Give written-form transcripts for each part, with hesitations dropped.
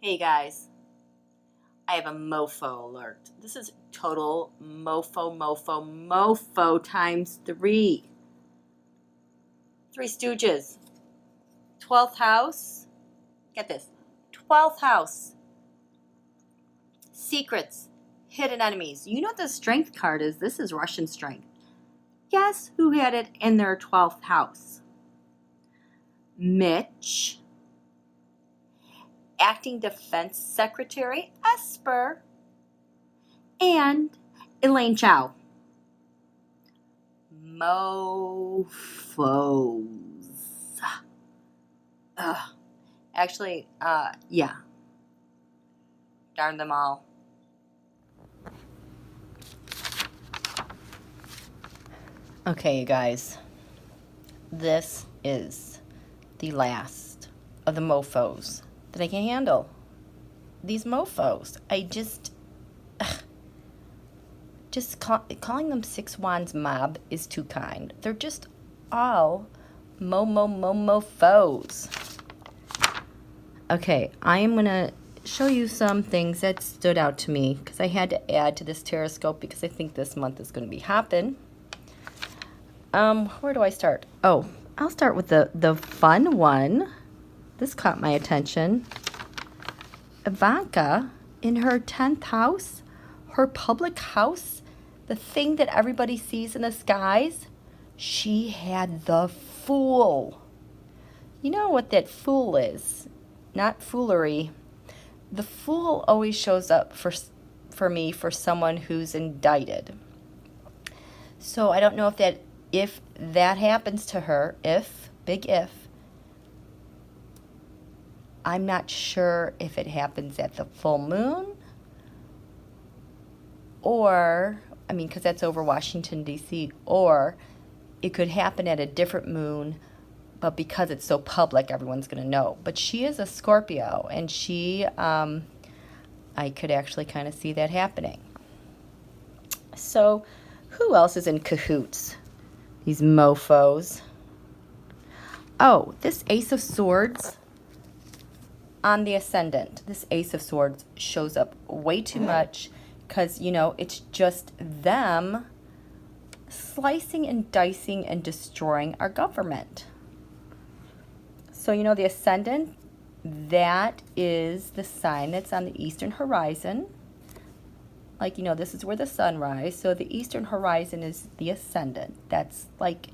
Hey guys, I have a mofo alert. This is total mofo times three. Three Stooges. 12th house. Get this. 12th house. Secrets. Hidden enemies. You know what the strength card is? This is Russian strength. Guess who had it in their 12th house? Mitch. Acting Defense Secretary Esper, and Elaine Chow. Mofos. Actually, yeah. Darn them all. Okay, you guys. This is the last of the mofos that I can handle. These mofos. Calling them Six Wands mob is too kind. They're just all mofos. Okay, I am going to show you some things that stood out to me because I had to add to this Taroscope because I think this month is going to be hopping. Where do I start? Oh, I'll start with the fun one. This caught my attention. Ivanka, in her 10th house, her public house, the thing that everybody sees in the skies, she had the Fool. You know what that Fool is? Not foolery. The Fool always shows up for me for someone who's indicted. So I don't know if that happens to her, big if, I'm not sure if it happens at the full moon or, because that's over Washington, D.C., or it could happen at a different moon, but because it's so public, everyone's going to know. But she is a Scorpio, and I could actually kind of see that happening. So who else is in cahoots? These mofos. Oh, this Ace of Swords on the ascendant. This Ace of Swords shows up way too much because, it's just them slicing and dicing and destroying our government. So, the ascendant, that is the sign that's on the eastern horizon. Like, this is where the sun rises. So the eastern horizon is the ascendant. That's like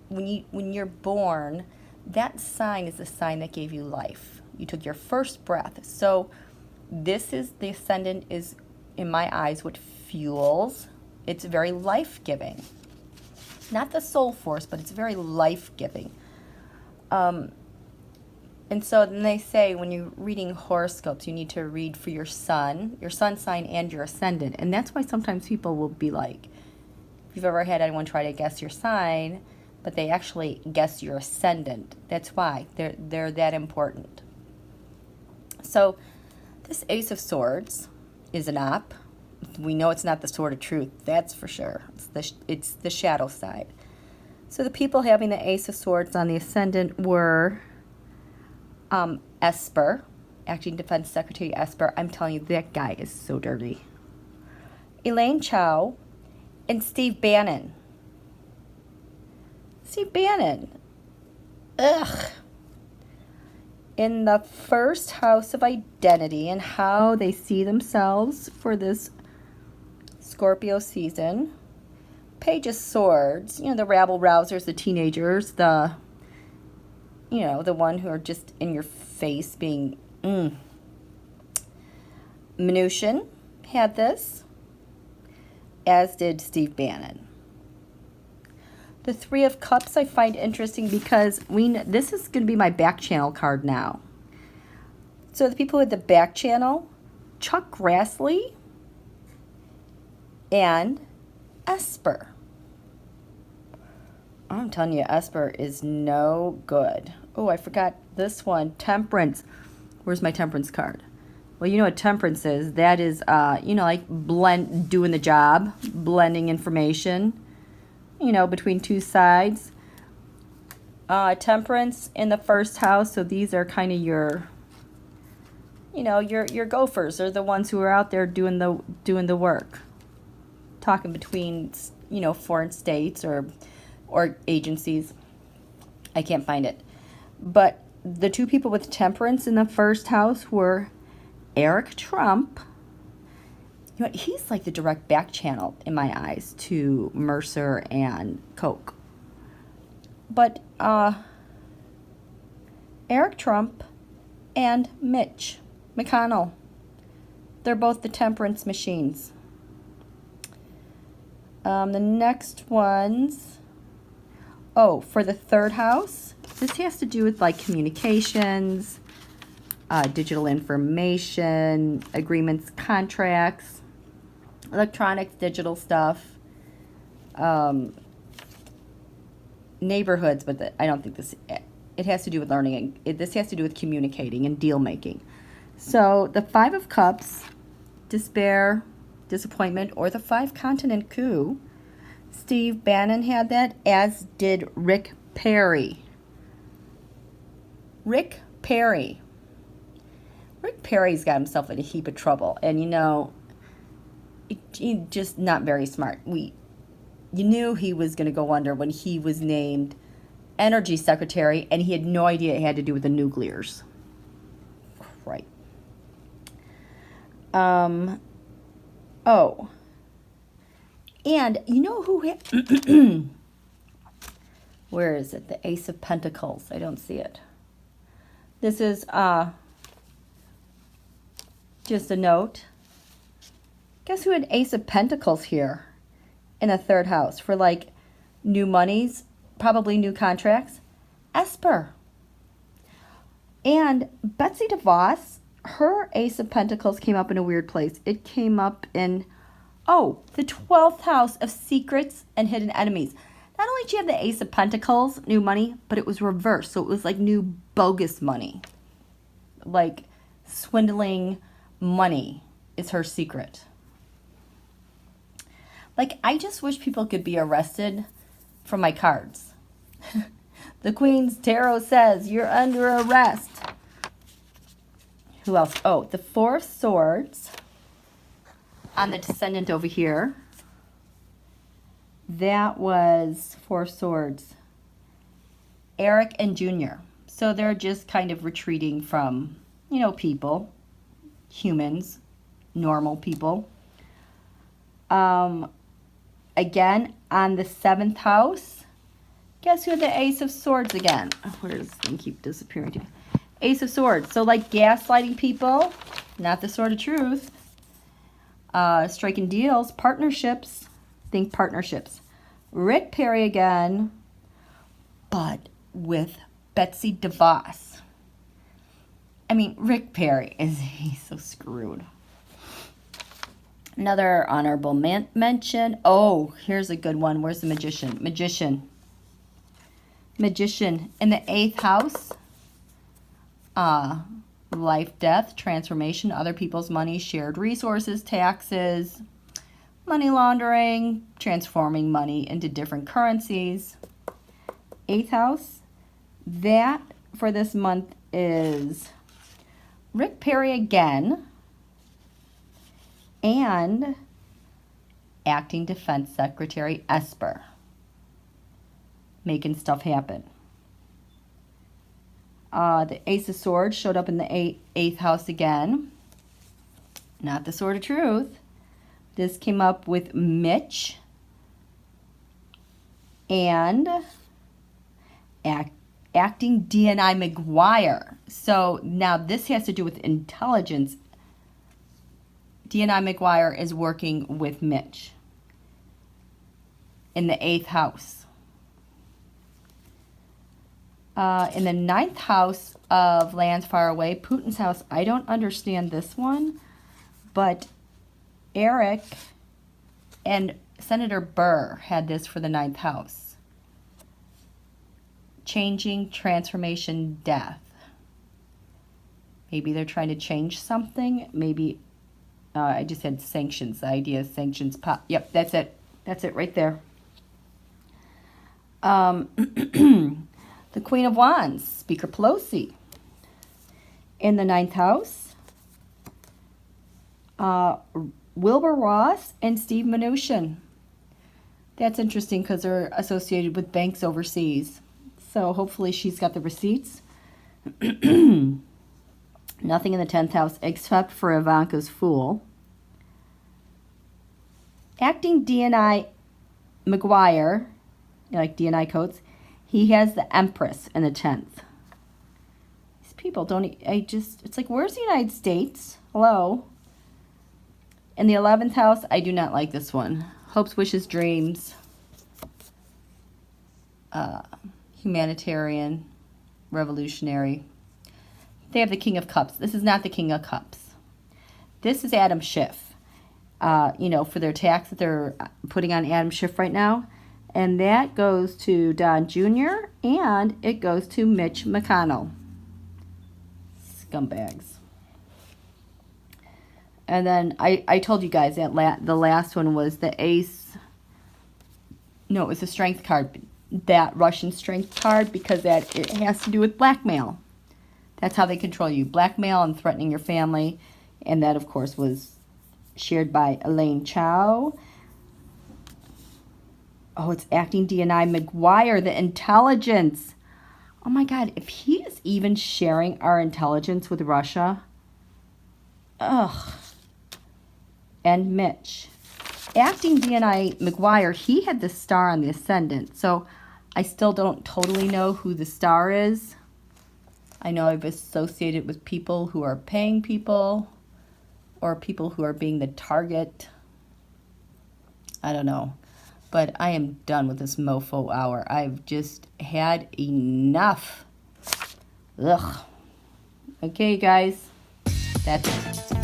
when you're born, that sign is the sign that gave you life. You took your first breath. So the ascendant is, in my eyes, what fuels. It's very life-giving. Not the soul force, but it's very life-giving. And so then they say when you're reading horoscopes, you need to read for your sun sign, and your ascendant. And that's why sometimes people will be like, if you've ever had anyone try to guess your sign, but they actually guess your ascendant. That's why. They're that important. So this Ace of Swords is an op. We know it's not the sword of truth. That's for sure. It's the shadow side. So the people having the Ace of Swords on the ascendant were Esper, Acting Defense Secretary Esper. I'm telling you, that guy is so dirty. Elaine Chow and Steve Bannon. Steve Bannon. Ugh. In the first house of identity and how they see themselves for this Scorpio season. Page of Swords, the rabble-rousers, the teenagers, the one who are just in your face being, Mnuchin had this, as did Steve Bannon. The Three of Cups I find interesting because this is going to be my back channel card now. So the people with the back channel, Chuck Grassley and Esper. I'm telling you, Esper is no good. Oh, I forgot this one, Temperance. Where's my Temperance card? Well, you know what Temperance is. That is, like doing the job, blending information, between two sides. Temperance in the first house, so these are kind of your, you know, your gophers are the ones who are out there doing the work, talking between, you know, foreign states or agencies. I can't find it. But the two people with temperance in the first house were Eric Trump. You know what? He's like the direct back channel in my eyes to Mercer and Koch. But Eric Trump and Mitch McConnell, they're both the temperance machines. The next ones, for the third house, this has to do with like communications, digital information, agreements, contracts, electronics, digital stuff, neighborhoods, but I don't think this, it has to do with learning. This has to do with communicating and deal making. So the Five of Cups, despair, disappointment, or the five-continent coup. Steve Bannon had that, as did Rick Perry. Rick Perry's got himself in a heap of trouble, and you know, he's just not very smart. You knew he was going to go under when he was named Energy Secretary, and he had no idea it had to do with the nuclears. Right. And you know who where is it? The Ace of Pentacles. I don't see it. This is just a note. Guess who had Ace of Pentacles here in a third house for like new monies, probably new contracts? Esper. And Betsy DeVos, her Ace of Pentacles came up in a weird place. It came up in, the 12th house of secrets and hidden enemies. Not only did she have the Ace of Pentacles, new money, but it was reversed. So it was like new bogus money. Like swindling money is her secret. Like, I just wish people could be arrested for my cards. The Queen's Tarot says you're under arrest. Who else? The Four of Swords on the descendant over here. That was Four of Swords. Eric and Junior. So they're just kind of retreating from, you know, people, humans, normal people. Again, on the 7th house, guess who had the Ace of Swords again? Where does this thing keep disappearing to? Ace of Swords. So like gaslighting people, not the sword of truth. Striking deals, partnerships. Think partnerships. Rick Perry again, but with Betsy DeVos. I mean, Rick Perry, he's so screwed. Another honorable mention. Here's a good one. Where's the Magician? Magician in the 8th house. Life, death, transformation, other people's money, shared resources, taxes, money laundering, transforming money into different currencies. 8th house. That for this month is Rick Perry again. And Acting Defense Secretary Esper. Making stuff happen. The Ace of Swords showed up in the 8th house again. Not the Sword of Truth. This came up with Mitch. And Acting DNI McGuire. So now this has to do with intelligence. DNI McGuire is working with Mitch in the 8th house. In the 9th house of Lands Far Away, Putin's house, I don't understand this one, but Eric and Senator Burr had this for the 9th house. Changing, transformation, death. Maybe they're trying to change something. Maybe I just had sanctions. The idea of sanctions. Yep, that's it. That's it right there. The Queen of Wands, Speaker Pelosi. In the 9th house, Wilbur Ross and Steve Mnuchin. That's interesting because they're associated with banks overseas. So hopefully she's got the receipts. Nothing in the 10th house except for Ivanka's Fool. Acting DNI McGuire, you like DNI coats, he has the Empress in the 10th. These people don't, it's like, where's the United States? Hello? In the 11th house, I do not like this one. Hopes, wishes, dreams. Humanitarian, revolutionary. They have the King of Cups. This is not the King of Cups. This is Adam Schiff. For their tax that they're putting on Adam Schiff right now. And that goes to Don Jr. and it goes to Mitch McConnell. Scumbags. And then I told you guys that the last one was the ace. No, it was the strength card. That Russian strength card, because it has to do with blackmail. That's how they control you. Blackmail and threatening your family. And that, of course, was shared by Elaine Chow. Oh, it's acting DNI McGuire, the intelligence. Oh my God, if he is even sharing our intelligence with Russia. Ugh. And Mitch. Acting DNI McGuire, he had the star on the ascendant. So I still don't totally know who the star is. I know I've associated with people who are paying people or people who are being the target. I don't know. But I am done with this mofo hour. I've just had enough. Ugh. Okay, guys. That's it.